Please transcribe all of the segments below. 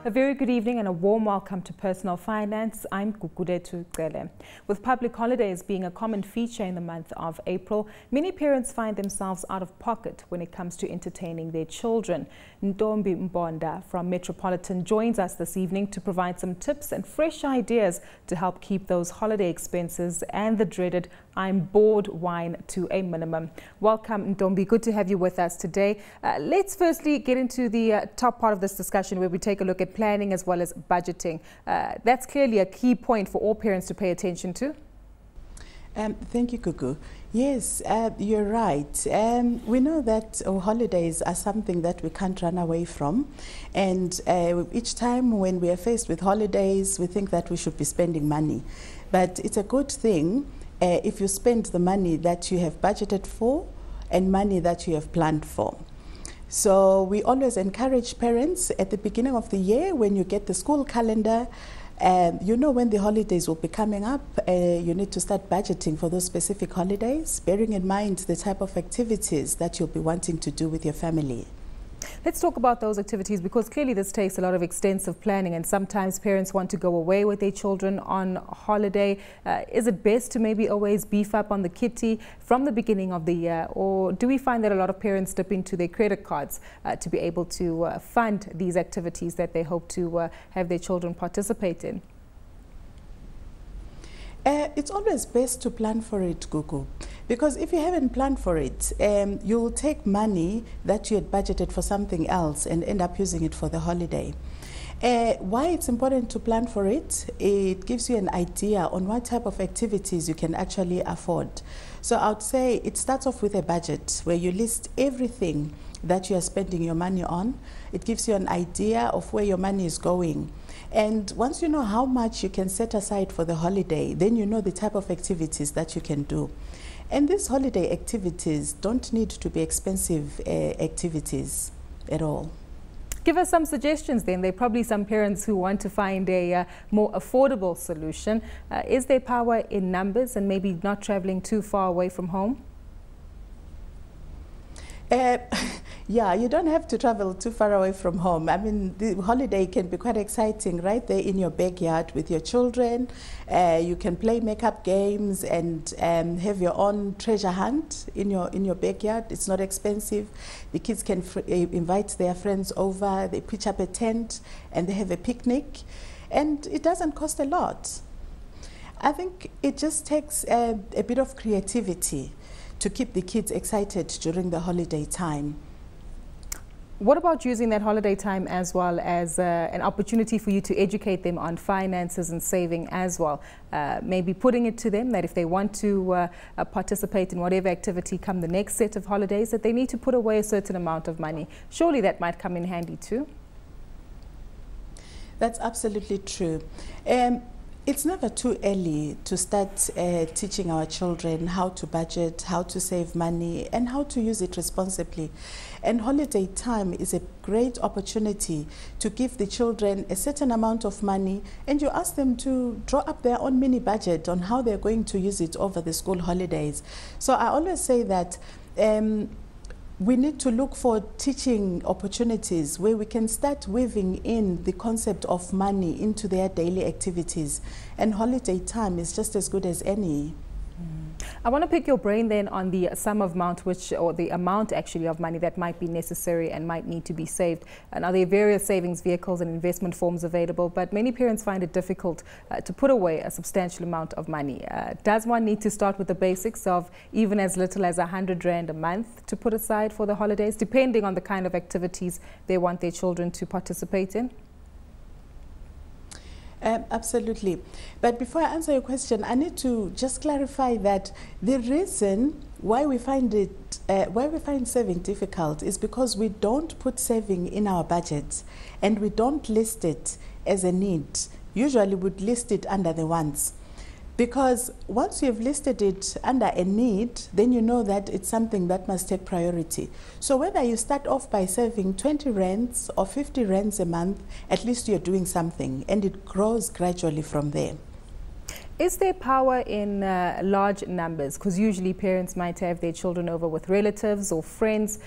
A very good evening and a warm welcome to Personal Finance. I'm Kukudetu Cele. With public holidays being a common feature in the month of April, many parents find themselves out of pocket when it comes to entertaining their children. Ntombi Mponda from Metropolitan joins us this evening to provide some tips and fresh ideas to help keep those holiday expenses and the dreaded "I'm bored" whine to a minimum. Welcome, Ntombi. Good to have you with us today. Let's firstly get into the top part of this discussion where we take a look at planning as well as budgeting. That's clearly a key point for all parents to pay attention to. Thank you, Kuku. Yes, you're right. We know that holidays are something that we can't run away from. And each time when we are faced with holidays, we think that we should be spending money. But it's a good thing if you spend the money that you have budgeted for and money that you have planned for. So we always encourage parents at the beginning of the year, when you get the school calendar, you know when the holidays will be coming up, you need to start budgeting for those specific holidays, bearing in mind the type of activities that you'll be wanting to do with your family. Let's talk about those activities, because clearly this takes a lot of extensive planning, and sometimes parents want to go away with their children on holiday. Is it best to maybe always beef up on the kitty from the beginning of the year, or do we find that a lot of parents dip into their credit cards to be able to fund these activities that they hope to have their children participate in? It's always best to plan for it, Gugu, because if you haven't planned for it, you'll take money that you had budgeted for something else and end up using it for the holiday. Why it's important to plan for it, it gives you an idea on what type of activities you can actually afford. So I would say it starts off with a budget where you list everything that you are spending your money on. It gives you an idea of where your money is going. And once you know how much you can set aside for the holiday, then you know the type of activities that you can do. And these holiday activities don't need to be expensive activities at all. Give us some suggestions then. There are probably some parents who want to find a more affordable solution. Is there power in numbers and maybe not traveling too far away from home? Yeah, you don't have to travel too far away from home. I mean, the holiday can be quite exciting right there in your backyard with your children. You can play makeup games and have your own treasure hunt in your backyard. It's not expensive. The kids can invite their friends over. They pitch up a tent and they have a picnic, and it doesn't cost a lot. I think it just takes a bit of creativity to keep the kids excited during the holiday time. What about using that holiday time as well as an opportunity for you to educate them on finances and saving as well? Maybe putting it to them that if they want to participate in whatever activity come the next set of holidays, that they need to put away a certain amount of money. Surely that might come in handy too. That's absolutely true. It's never too early to start teaching our children how to budget, how to save money, and how to use it responsibly. And holiday time is a great opportunity to give the children a certain amount of money, and you ask them to draw up their own mini budget on how they're going to use it over the school holidays. So I always say that we need to look for teaching opportunities where we can start weaving in the concept of money into their daily activities. And holiday time is just as good as any. I want to pick your brain then on the sum of amount or the amount actually of money that might be necessary and might need to be saved. Now there are various savings vehicles and investment forms available, but many parents find it difficult to put away a substantial amount of money. Does one need to start with the basics of even as little as 100 Rand a month to put aside for the holidays, depending on the kind of activities they want their children to participate in? Absolutely. But before I answer your question, I need to just clarify that the reason why we find saving difficult is because we don't put saving in our budget, and we don't list it as a need. Usually we'd list it under the wants. Because once you've listed it under a need, then you know that it's something that must take priority. So whether you start off by saving 20 rands or 50 rands a month, at least you're doing something, and it grows gradually from there. Is there power in large numbers? Because usually parents might have their children over with relatives or friends.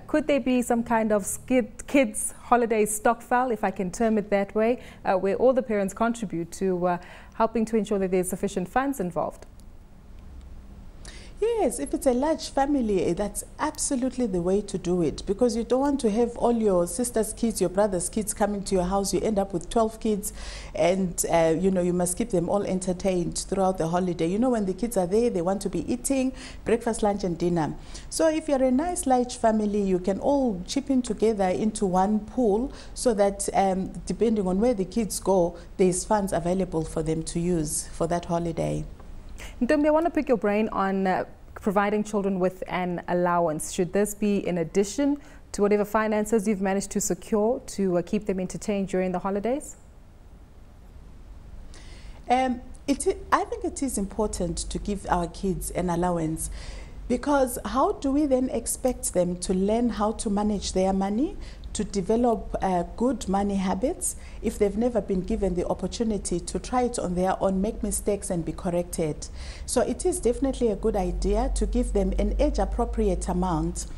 Could there be some kind of kids holiday stockpile, if I can term it that way, where all the parents contribute to helping to ensure that there's sufficient funds involved? Yes, if it's a large family, that's absolutely the way to do it, because you don't want to have all your sister's kids, your brother's kids coming to your house. You end up with 12 kids and, you know, you must keep them all entertained throughout the holiday. You know, when the kids are there, they want to be eating breakfast, lunch and dinner. So if you're a nice large family, you can all chip in together into one pool so that depending on where the kids go, there's funds available for them to use for that holiday. Ntombi, I want to pick your brain on providing children with an allowance. Should this be in addition to whatever finances you've managed to secure to keep them entertained during the holidays? I think it is important to give our kids an allowance, because how do we then expect them to learn how to manage their money, to develop good money habits, if they've never been given the opportunity to try it on their own, make mistakes and be corrected? So it is definitely a good idea to give them an age-appropriate amount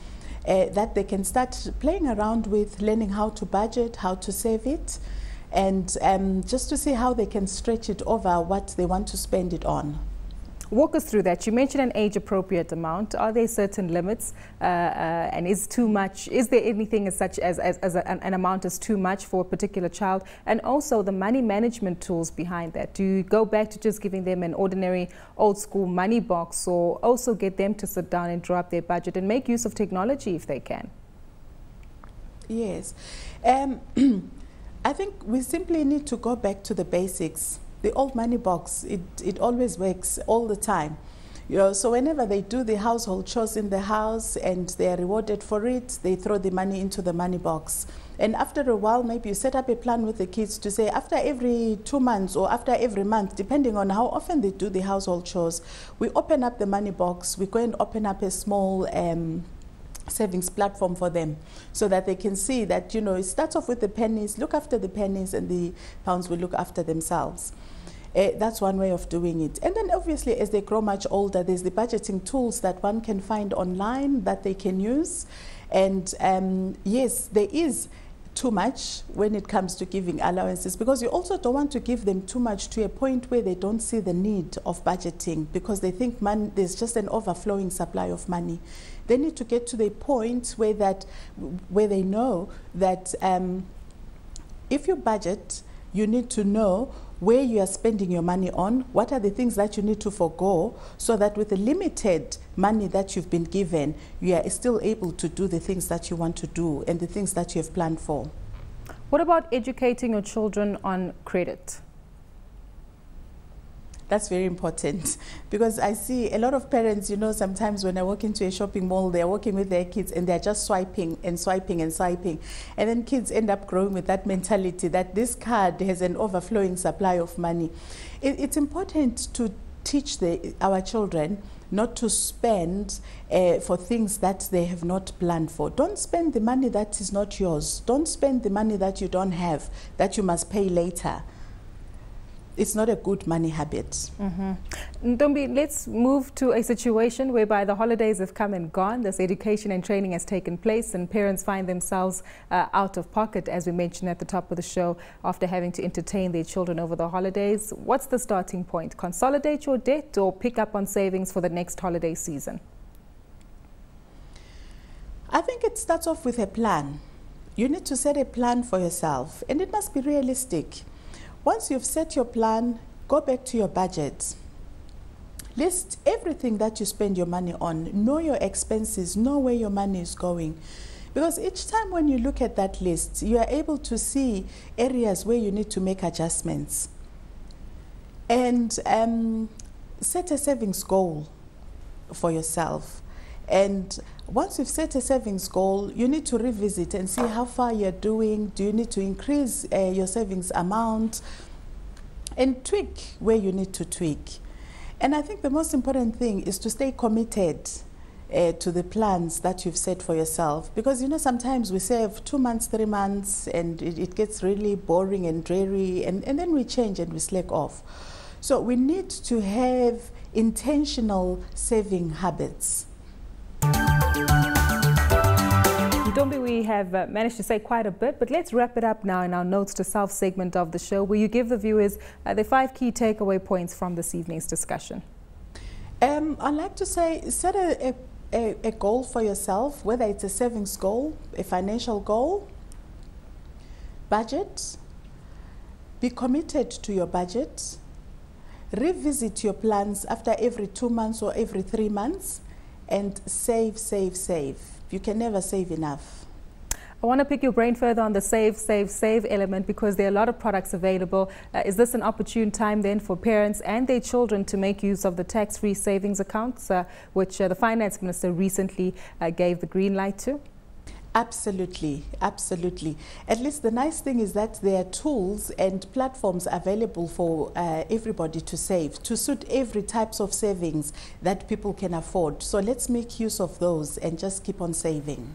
that they can start playing around with, learning how to budget, how to save it, and just to see how they can stretch it over what they want to spend it on. Walk us through that. You mentioned an age-appropriate amount. Are there certain limits? And is too much? Is there anything as such as an amount is too much for a particular child? And also the money management tools behind that. Do you go back to just giving them an ordinary old-school money box, or also get them to sit down and draw up their budget and make use of technology if they can? Yes. I think we simply need to go back to the basics. The old money box, it always works all the time. You know, so whenever they do the household chores in the house and they are rewarded for it, they throw the money into the money box. And after a while, maybe you set up a plan with the kids to say after every 2 months or after every month, depending on how often they do the household chores, we open up the money box, we go and open up a small savings platform for them, so that they can see that, you know, it starts off with the pennies, look after the pennies, and the pounds will look after themselves. That's one way of doing it. And then obviously as they grow much older, there's the budgeting tools that one can find online that they can use. And yes, there is too much when it comes to giving allowances, because you also don't want to give them too much to a point where they don't see the need of budgeting, because they think there's just an overflowing supply of money. They need to get to the point where they know that if you budget, you need to know where you are spending your money on, what are the things that you need to forego, so that with the limited money that you've been given, you are still able to do the things that you want to do and the things that you have planned for. What about educating your children on credit? That's very important, because I see a lot of parents, you know, sometimes when I walk into a shopping mall, they're walking with their kids and they're just swiping and swiping and swiping. And then kids end up growing with that mentality that this card has an overflowing supply of money. It's important to teach our children not to spend for things that they have not planned for. Don't spend the money that is not yours. Don't spend the money that you don't have, that you must pay later. It's not a good money habit. Ntombi, let's move to a situation whereby the holidays have come and gone. This education and training has taken place and parents find themselves out of pocket, as we mentioned at the top of the show, after having to entertain their children over the holidays. What's the starting point? Consolidate your debt or pick up on savings for the next holiday season? I think it starts off with a plan. You need to set a plan for yourself, and it must be realistic. Once you've set your plan, go back to your budget. List everything that you spend your money on. Know your expenses, know where your money is going. Because each time when you look at that list, you are able to see areas where you need to make adjustments. And set a savings goal for yourself. And once you've set a savings goal, you need to revisit and see how far you're doing. Do you need to increase your savings amount? And tweak where you need to tweak. And I think the most important thing is to stay committed to the plans that you've set for yourself. Because, you know, sometimes we save 2 months, 3 months, and it gets really boring and dreary, and then we change and we slack off. So we need to have intentional saving habits. Ntombi, we have managed to say quite a bit, but let's wrap it up now in our Notes to Self segment of the show, where you give the viewers the 5 key takeaway points from this evening's discussion. I'd like to say, set a goal for yourself, whether it's a savings goal, a financial goal, budget, be committed to your budget, revisit your plans after every 2 months or every 3 months, and save, save, save. You can never save enough. I want to pick your brain further on the save, save, save element, because there are a lot of products available. Is this an opportune time then for parents and their children to make use of the tax-free savings accounts, which the Finance Minister recently gave the green light to? Absolutely, absolutely. At least the nice thing is that there are tools and platforms available for everybody to save, to suit every types of savings that people can afford. So let's make use of those and just keep on saving.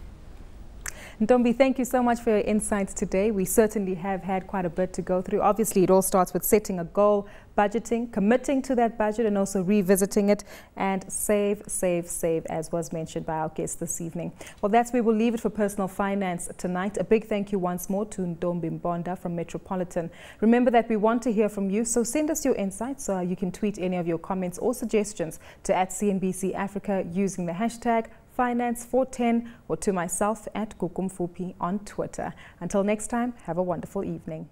Ntombi, thank you so much for your insights today. We certainly have had quite a bit to go through. Obviously, it all starts with setting a goal, budgeting, committing to that budget, and also revisiting it, and save, save, save, as was mentioned by our guest this evening. Well, that's where we'll leave it for Personal Finance tonight. A big thank you once more to Ntombi Mponda from Metropolitan. Remember that we want to hear from you, so send us your insights. You can tweet any of your comments or suggestions to @CNBC Africa using the hashtag Finance410, or to myself @Kukumfupi on Twitter. Until next time, have a wonderful evening.